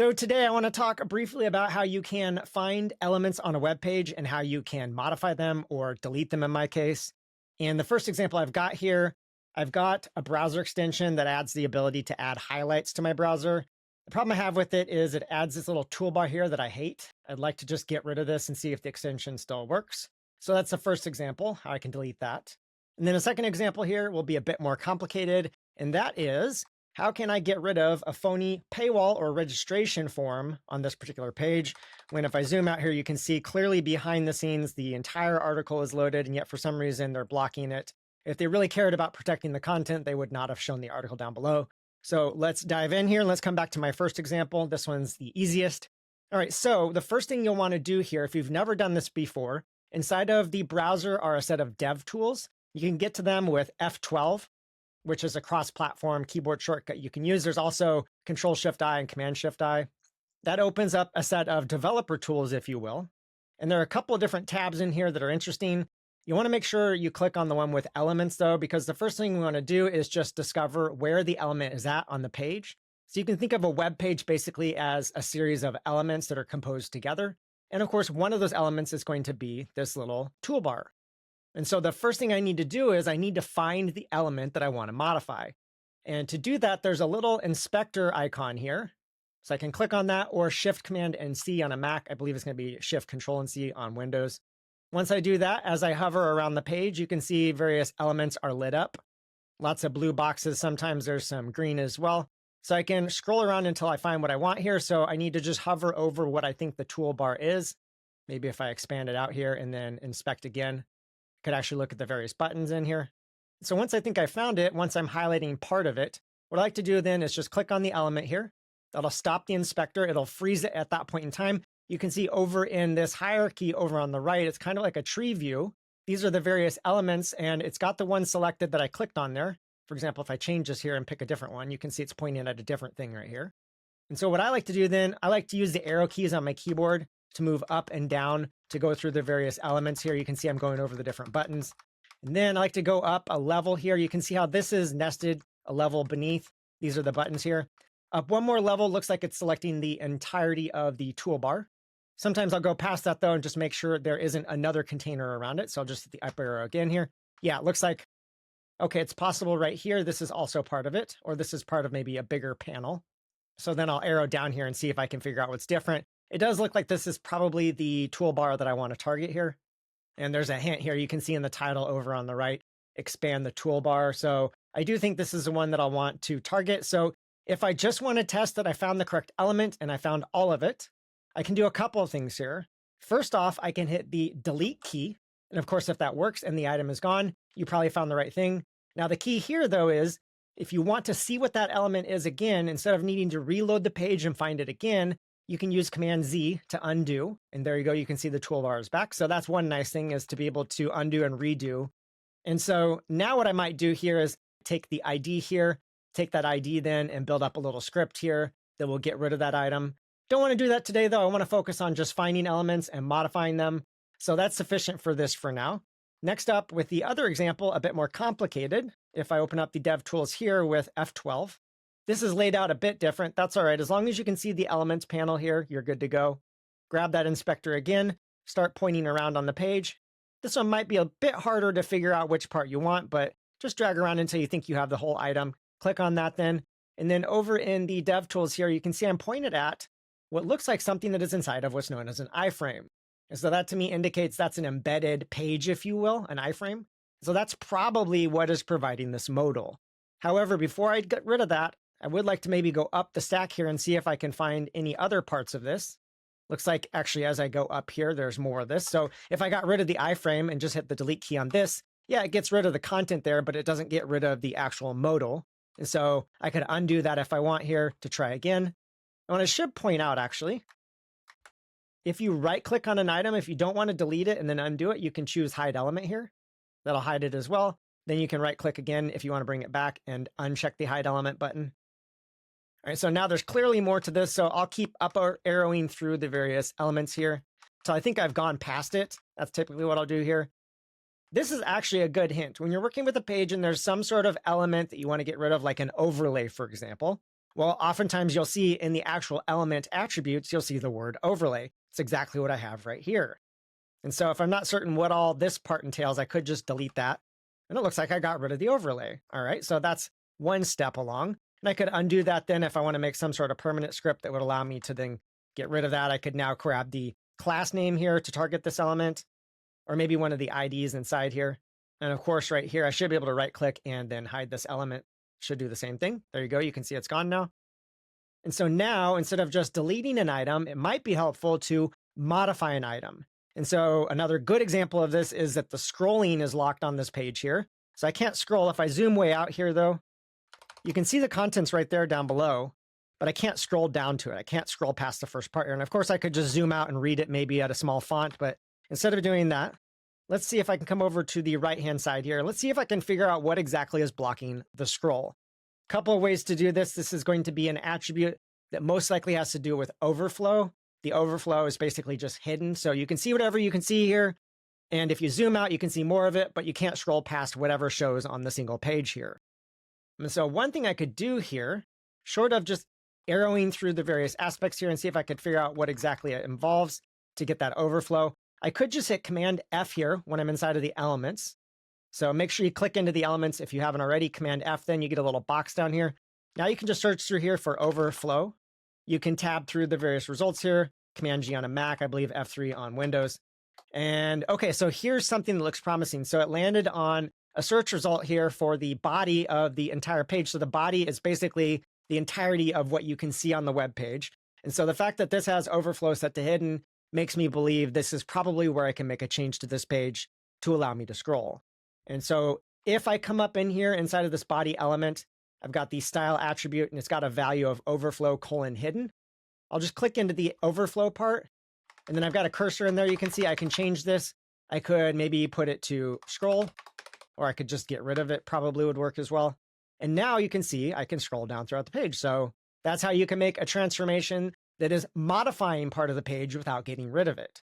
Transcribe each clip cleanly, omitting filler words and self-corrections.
So today I want to talk briefly about how you can find elements on a web page and how you can modify them or delete them in my case. And the first example I've got here, I've got a browser extension that adds the ability to add highlights to my browser. The problem I have with it is it adds this little toolbar here that I hate. I'd like to just get rid of this and see if the extension still works. So that's the first example, how I can delete that. And then a second example here will be a bit more complicated, and that is, how can I get rid of a phony paywall or registration form on this particular page? When if I zoom out here, you can see clearly behind the scenes, the entire article is loaded, and yet for some reason they're blocking it. If they really cared about protecting the content, they would not have shown the article down below. So let's dive in here and let's come back to my first example. This one's the easiest. All right, so the first thing you'll want to do here, if you've never done this before, inside of the browser are a set of DevTools. You can get to them with F12. Which is a cross-platform keyboard shortcut you can use. There's also Control-Shift-I and Command-Shift-I. That opens up a set of developer tools, if you will. And there are a couple of different tabs in here that are interesting. You want to make sure you click on the one with elements, though, because the first thing we want to do is just discover where the element is at on the page. So you can think of a web page basically as a series of elements that are composed together. And of course, one of those elements is going to be this little toolbar. And so the first thing I need to do is I need to find the element that I want to modify. And to do that, there's a little inspector icon here. So I can click on that, or Shift Command and C on a Mac. I believe it's going to be Shift Control and C on Windows. Once I do that, as I hover around the page, you can see various elements are lit up. Lots of blue boxes. Sometimes there's some green as well. So I can scroll around until I find what I want here. So I need to just hover over what I think the toolbar is. Maybe if I expand it out here and then inspect again, could actually look at the various buttons in here. So once I think I found it, once I'm highlighting part of it, what I like to do then is just click on the element here. That'll stop the inspector. It'll freeze it at that point in time. You can see over in this hierarchy over on the right, it's kind of like a tree view. These are the various elements, and it's got the one selected that I clicked on there. For example, if I change this here and pick a different one, you can see it's pointing at a different thing right here. And so what I like to do then, I like to use the arrow keys on my keyboard to move up and down to go through the various elements here. You can see I'm going over the different buttons. And then I like to go up a level here. You can see how this is nested a level beneath. These are the buttons here. Up one more level, looks like it's selecting the entirety of the toolbar. Sometimes I'll go past that though and just make sure there isn't another container around it. So I'll just hit the up arrow again here. Yeah, it looks like, okay, it's possible right here. This is also part of it, or this is part of maybe a bigger panel. So then I'll arrow down here and see if I can figure out what's different. It does look like this is probably the toolbar that I want to target here. And there's a hint here. You can see in the title over on the right, expand the toolbar. So I do think this is the one that I'll want to target. So if I just want to test that I found the correct element and I found all of it, I can do a couple of things here. First off, I can hit the delete key. And of course, if that works and the item is gone, you probably found the right thing. Now the key here though is, if you want to see what that element is again, instead of needing to reload the page and find it again, you can use Command Z to undo. And there you go. You can see the toolbar is back. So that's one nice thing, is to be able to undo and redo. And so now what I might do here is take the ID here, take that ID then and build up a little script here that will get rid of that item. Don't want to do that today though. I want to focus on just finding elements and modifying them. So that's sufficient for this for now. Next up, with the other example, a bit more complicated. If I open up the DevTools here with F12, this is laid out a bit different. That's all right. As long as you can see the elements panel here, you're good to go. Grab that inspector again, start pointing around on the page. This one might be a bit harder to figure out which part you want, but just drag around until you think you have the whole item. Click on that then. And then over in the DevTools here, you can see I'm pointed at what looks like something that is inside of what's known as an iframe. And so that to me indicates that's an embedded page, if you will, an iframe. So that's probably what is providing this modal. However, before I get rid of that, I would like to maybe go up the stack here and see if I can find any other parts of this. Looks like actually as I go up here, there's more of this. So if I got rid of the iframe and just hit the delete key on this, yeah, it gets rid of the content there, but it doesn't get rid of the actual modal. And so I could undo that if I want here to try again. And I should point out actually, if you right click on an item, if you don't want to delete it and then undo it, you can choose hide element here. That'll hide it as well. Then you can right click again if you want to bring it back and uncheck the hide element button. All right, so now there's clearly more to this, so I'll keep up arrowing through the various elements here. So I think I've gone past it. That's typically what I'll do here. This is actually a good hint. When you're working with a page and there's some sort of element that you want to get rid of, like an overlay, for example, Well, oftentimes you'll see in the actual element attributes, you'll see the word overlay. It's exactly what I have right here. And so if I'm not certain what all this part entails, I could just delete that. And it looks like I got rid of the overlay. All right, so that's one step along. And I could undo that then if I want to make some sort of permanent script that would allow me to then get rid of that. I could now grab the class name here to target this element, or maybe one of the IDs inside here. And of course, right here, I should be able to right click and then hide this element. Should do the same thing. There you go. You can see it's gone now. And so now, instead of just deleting an item, it might be helpful to modify an item. And so another good example of this is that the scrolling is locked on this page here. So I can't scroll. If I zoom way out here, though, you can see the contents right there down below, but I can't scroll down to it. I can't scroll past the first part here. And of course, I could just zoom out and read it maybe at a small font. But instead of doing that, let's see if I can come over to the right-hand side here. Let's see if I can figure out what exactly is blocking the scroll. A couple of ways to do this. This is going to be an attribute that most likely has to do with overflow. The overflow is basically just hidden. So you can see whatever you can see here. And if you zoom out, you can see more of it, but you can't scroll past whatever shows on the single page here. And so one thing I could do here, short of just arrowing through the various aspects here and see if I could figure out what exactly it involves to get that overflow, I could just hit Command F here when I'm inside of the elements. So make sure you click into the elements if you haven't already. Command F, then you get a little box down here. Now you can just search through here for overflow. You can tab through the various results here. Command G on a Mac, I believe F3 on Windows. And okay, so here's something that looks promising. So it landed on a search result here for the body of the entire page. So the body is basically the entirety of what you can see on the web page. And so the fact that this has overflow set to hidden makes me believe this is probably where I can make a change to this page to allow me to scroll. And so if I come up in here inside of this body element, I've got the style attribute and it's got a value of overflow : hidden. I'll just click into the overflow part. And then I've got a cursor in there. You can see I can change this. I could maybe put it to scroll, or I could just get rid of it. Probably would work as well. And now you can see I can scroll down throughout the page. So that's how you can make a transformation that is modifying part of the page without getting rid of it.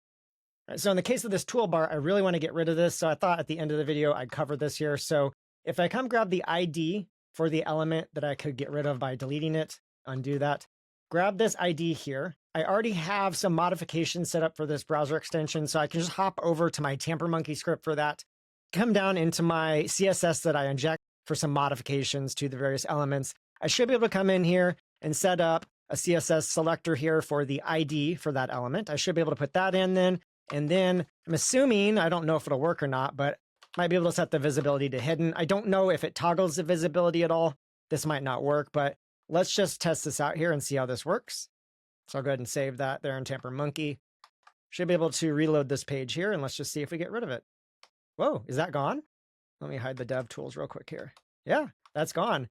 Right, so in the case of this toolbar, I really want to get rid of this. So I thought at the end of the video, I'd cover this here. So if I come grab the ID for the element that I could get rid of by deleting it, undo that, grab this ID here. I already have some modifications set up for this browser extension, so I can just hop over to my Tamper Monkey script for that, come down into my CSS that I inject for some modifications to the various elements. I should be able to come in here and set up a CSS selector here for the ID for that element. I should be able to put that in then, and then I'm assuming, I don't know if it'll work or not, but might be able to set the visibility to hidden. I don't know if it toggles the visibility at all. This might not work, but let's just test this out here and see how this works. So I'll go ahead and save that there in Tamper Monkey. Should be able to reload this page here, and let's just see if we get rid of it. Whoa, is that gone? Let me hide the DevTools real quick here. Yeah, that's gone.